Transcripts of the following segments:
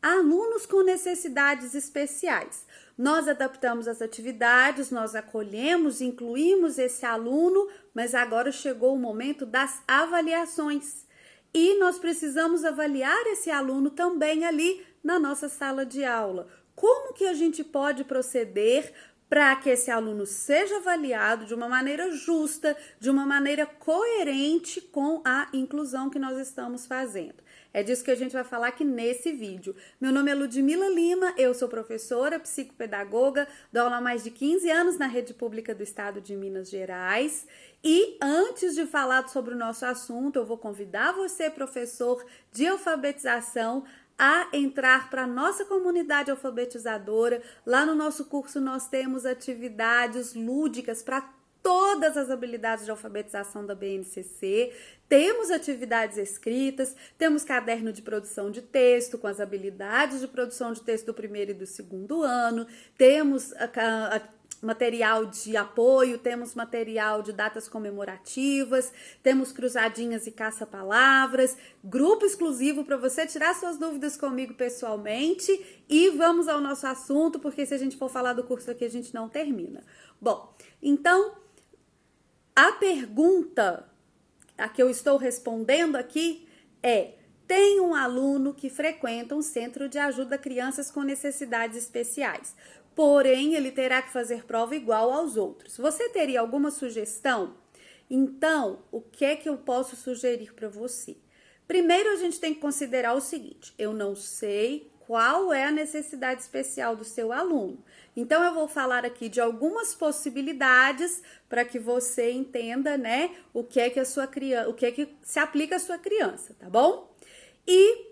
alunos com necessidades especiais. Nós adaptamos as atividades, nós acolhemos, incluímos esse aluno, mas agora chegou o momento das avaliações. E nós precisamos avaliar esse aluno também ali na nossa sala de aula. Como que a gente pode proceder para que esse aluno seja avaliado de uma maneira justa, de uma maneira coerente com a inclusão que nós estamos fazendo? É disso que a gente vai falar aqui nesse vídeo. Meu nome é Ludmila Lima, eu sou professora, psicopedagoga, dou aula há mais de 15 anos na rede pública do estado de Minas Gerais. E antes de falar sobre o nosso assunto, eu vou convidar você, professor de alfabetização, a entrar para a nossa comunidade alfabetizadora. Lá no nosso curso nós temos atividades lúdicas para todas as habilidades de alfabetização da BNCC, temos atividades escritas, temos caderno de produção de texto com as habilidades de produção de texto do primeiro e do segundo ano, temos material de apoio, temos material de datas comemorativas, temos cruzadinhas e caça-palavras, grupo exclusivo para você tirar suas dúvidas comigo pessoalmente e vamos ao nosso assunto, porque se a gente for falar do curso aqui a gente não termina. Bom, então a pergunta a que eu estou respondendo aqui é: tem um aluno que frequenta um centro de ajuda a crianças com necessidades especiais, porém ele terá que fazer prova igual aos outros. Você teria alguma sugestão? Então, o que é que eu posso sugerir para você? Primeiro, a gente tem que considerar o seguinte: eu não sei qual é a necessidade especial do seu aluno. Então, eu vou falar aqui de algumas possibilidades para que você entenda, né, o que é que a sua criança, o que é que se aplica à sua criança, tá bom? E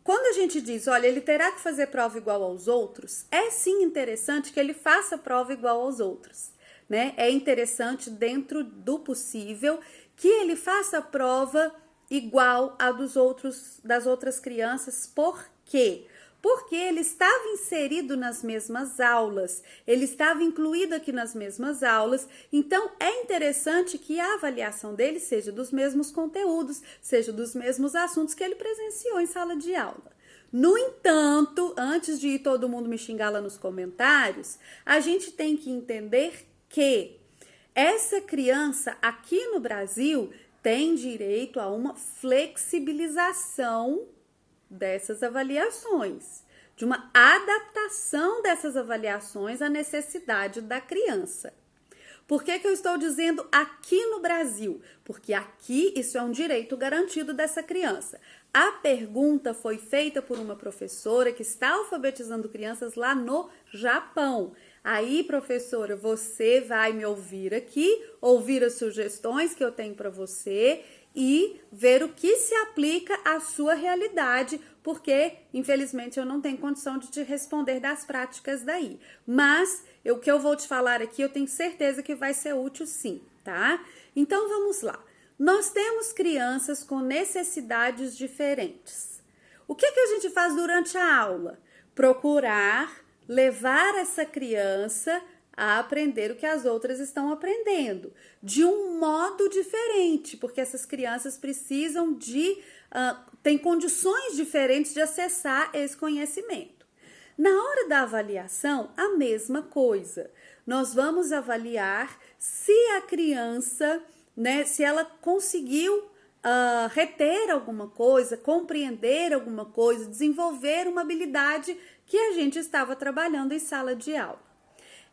quando a gente diz, olha, ele terá que fazer prova igual aos outros, é sim interessante que ele faça prova igual aos outros, né? É interessante, dentro do possível, que ele faça prova igual a das outras crianças. Por quê? Porque ele estava inserido nas mesmas aulas, ele estava incluído aqui nas mesmas aulas, então é interessante que a avaliação dele seja dos mesmos conteúdos, seja dos mesmos assuntos que ele presenciou em sala de aula. No entanto, antes de ir todo mundo me xingar lá nos comentários, a gente tem que entender que essa criança aqui no Brasil tem direito a uma flexibilização dessas avaliações, de uma adaptação dessas avaliações à necessidade da criança. Por que eu estou dizendo aqui no Brasil? Porque aqui isso é um direito garantido dessa criança. A pergunta foi feita por uma professora que está alfabetizando crianças lá no Japão. Aí, professora, você vai me ouvir aqui, ouvir as sugestões que eu tenho para você e ver o que se aplica à sua realidade, porque, infelizmente, eu não tenho condição de te responder das práticas daí. Mas, o que eu vou te falar aqui, eu tenho certeza que vai ser útil sim, tá? Então, vamos lá. Nós temos crianças com necessidades diferentes. O que a gente faz durante a aula? Procurar levar essa criança a aprender o que as outras estão aprendendo, de um modo diferente, porque essas crianças precisam têm condições diferentes de acessar esse conhecimento. Na hora da avaliação, a mesma coisa. Nós vamos avaliar se a criança, né, se ela conseguiu reter alguma coisa, compreender alguma coisa, desenvolver uma habilidade que a gente estava trabalhando em sala de aula.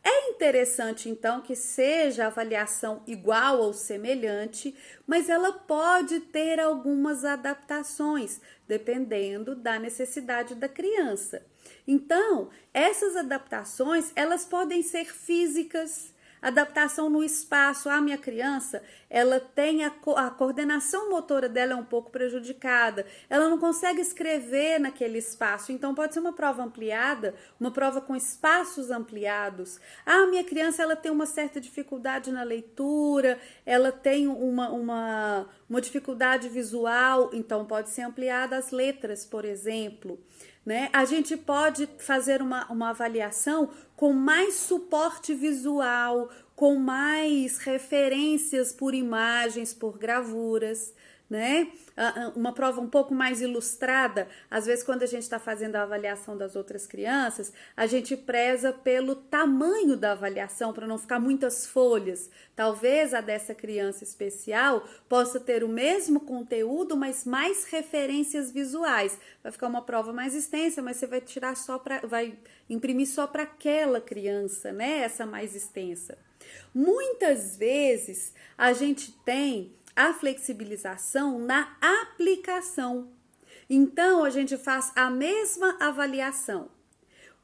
É interessante, então, que seja a avaliação igual ou semelhante, mas ela pode ter algumas adaptações, dependendo da necessidade da criança. Então, essas adaptações, elas podem ser físicas, adaptação no espaço. A minha criança, ela tem a coordenação motora dela é um pouco prejudicada, ela não consegue escrever naquele espaço, então pode ser uma prova ampliada, uma prova com espaços ampliados. A minha criança, ela tem uma certa dificuldade na leitura, ela tem uma dificuldade visual, então pode ser ampliada as letras, por exemplo. Né? A gente pode fazer uma avaliação com mais suporte visual, com mais referências por imagens, por gravuras, né? Uma prova um pouco mais ilustrada. Às vezes, quando a gente está fazendo a avaliação das outras crianças, a gente preza pelo tamanho da avaliação, para não ficar muitas folhas. Talvez a dessa criança especial possa ter o mesmo conteúdo, mas mais referências visuais. Vai ficar uma prova mais extensa, mas você vai tirar vai imprimir só para aquela criança, né? Essa mais extensa. Muitas vezes a gente tem a flexibilização na aplicação. Então, a gente faz a mesma avaliação,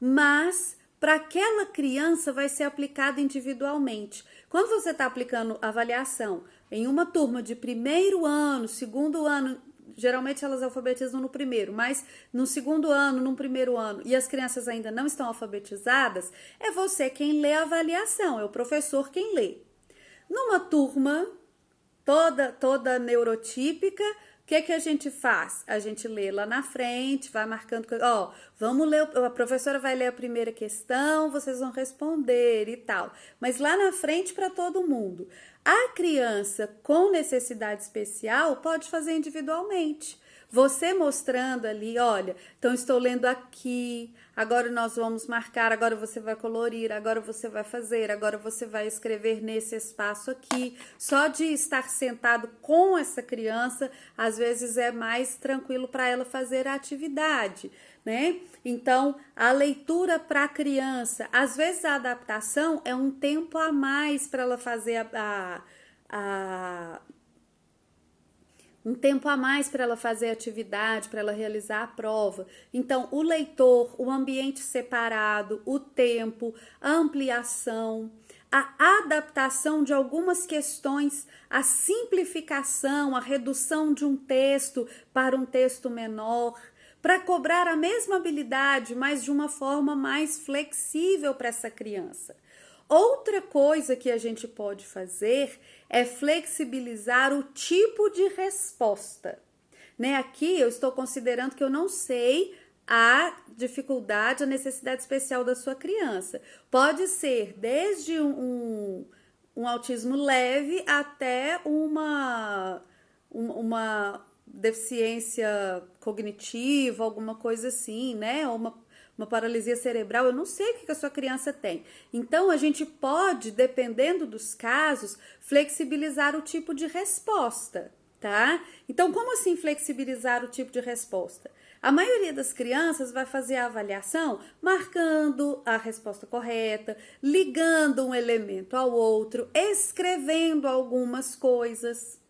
mas para aquela criança vai ser aplicado individualmente. Quando você está aplicando avaliação em uma turma de primeiro ano, segundo ano, geralmente elas alfabetizam no primeiro, mas no segundo ano, no primeiro ano, e as crianças ainda não estão alfabetizadas, é você quem lê a avaliação, é o professor quem lê. Numa turma toda neurotípica, o que a gente faz? A gente lê lá na frente, vai marcando, ó, vamos ler, a professora vai ler a primeira questão, vocês vão responder e tal. Mas lá na frente para todo mundo. A criança com necessidade especial pode fazer individualmente. Você mostrando ali, olha, então estou lendo aqui, agora nós vamos marcar, agora você vai colorir, agora você vai fazer, agora você vai escrever nesse espaço aqui. Só de estar sentado com essa criança, às vezes é mais tranquilo para ela fazer a atividade, né? Então, a leitura para a criança, às vezes a adaptação é um tempo a mais para ela fazer um tempo a mais para ela fazer a atividade, para ela realizar a prova. Então, o leitor, o ambiente separado, o tempo, a ampliação, a adaptação de algumas questões, a simplificação, a redução de um texto para um texto menor, para cobrar a mesma habilidade, mas de uma forma mais flexível para essa criança. Outra coisa que a gente pode fazer é flexibilizar o tipo de resposta, né? Aqui eu estou considerando que eu não sei a dificuldade, a necessidade especial da sua criança. Pode ser desde um autismo leve até uma deficiência cognitiva, alguma coisa assim, né? Ou uma paralisia cerebral, eu não sei o que a sua criança tem. Então, a gente pode, dependendo dos casos, flexibilizar o tipo de resposta, tá? Então, como assim flexibilizar o tipo de resposta? A maioria das crianças vai fazer a avaliação marcando a resposta correta, ligando um elemento ao outro, escrevendo algumas coisas.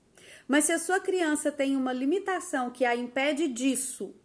Mas se a sua criança tem uma limitação que a impede disso,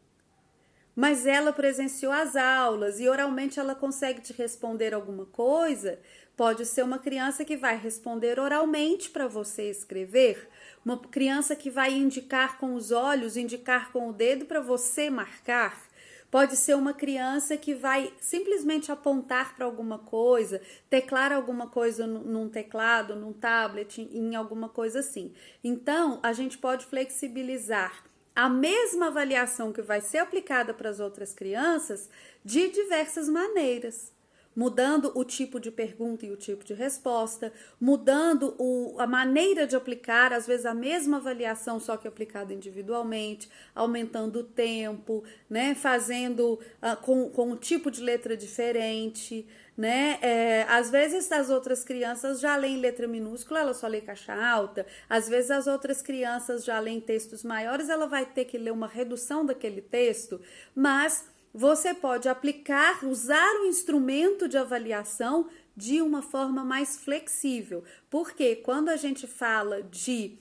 mas ela presenciou as aulas e oralmente ela consegue te responder alguma coisa, pode ser uma criança que vai responder oralmente para você escrever, uma criança que vai indicar com os olhos, indicar com o dedo para você marcar. Pode ser uma criança que vai simplesmente apontar para alguma coisa, teclar alguma coisa num teclado, num tablet, em alguma coisa assim. Então, a gente pode flexibilizar a mesma avaliação que vai ser aplicada para as outras crianças de diversas maneiras, mudando o tipo de pergunta e o tipo de resposta, mudando a maneira de aplicar, às vezes a mesma avaliação, só que aplicada individualmente, aumentando o tempo, né, fazendo com um tipo de letra diferente, né? Às vezes as outras crianças já leem letra minúscula, ela só lê caixa alta. Às vezes as outras crianças já leem textos maiores, ela vai ter que ler uma redução daquele texto, mas você pode aplicar, usar o instrumento de avaliação de uma forma mais flexível. Porque quando a gente fala de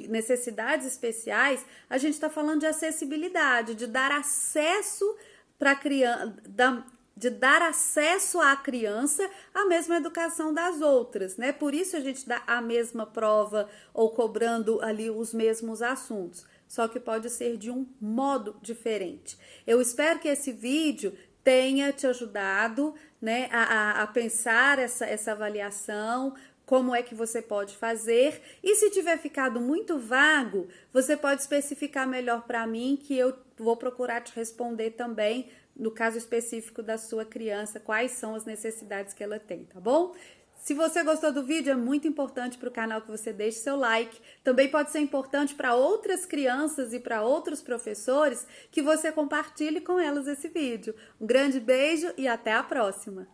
necessidades especiais, a gente está falando de acessibilidade, de dar acesso para a criança, de dar acesso à criança à mesma educação das outras, né? Por isso a gente dá a mesma prova ou cobrando ali os mesmos assuntos, só que pode ser de um modo diferente. Eu espero que esse vídeo tenha te ajudado, né, a pensar essa avaliação, como é que você pode fazer, e se tiver ficado muito vago, você pode especificar melhor para mim, que eu vou procurar te responder também, no caso específico da sua criança, quais são as necessidades que ela tem, tá bom? Se você gostou do vídeo, é muito importante para o canal que você deixe seu like. Também pode ser importante para outras crianças e para outros professores que você compartilhe com elas esse vídeo. Um grande beijo e até a próxima!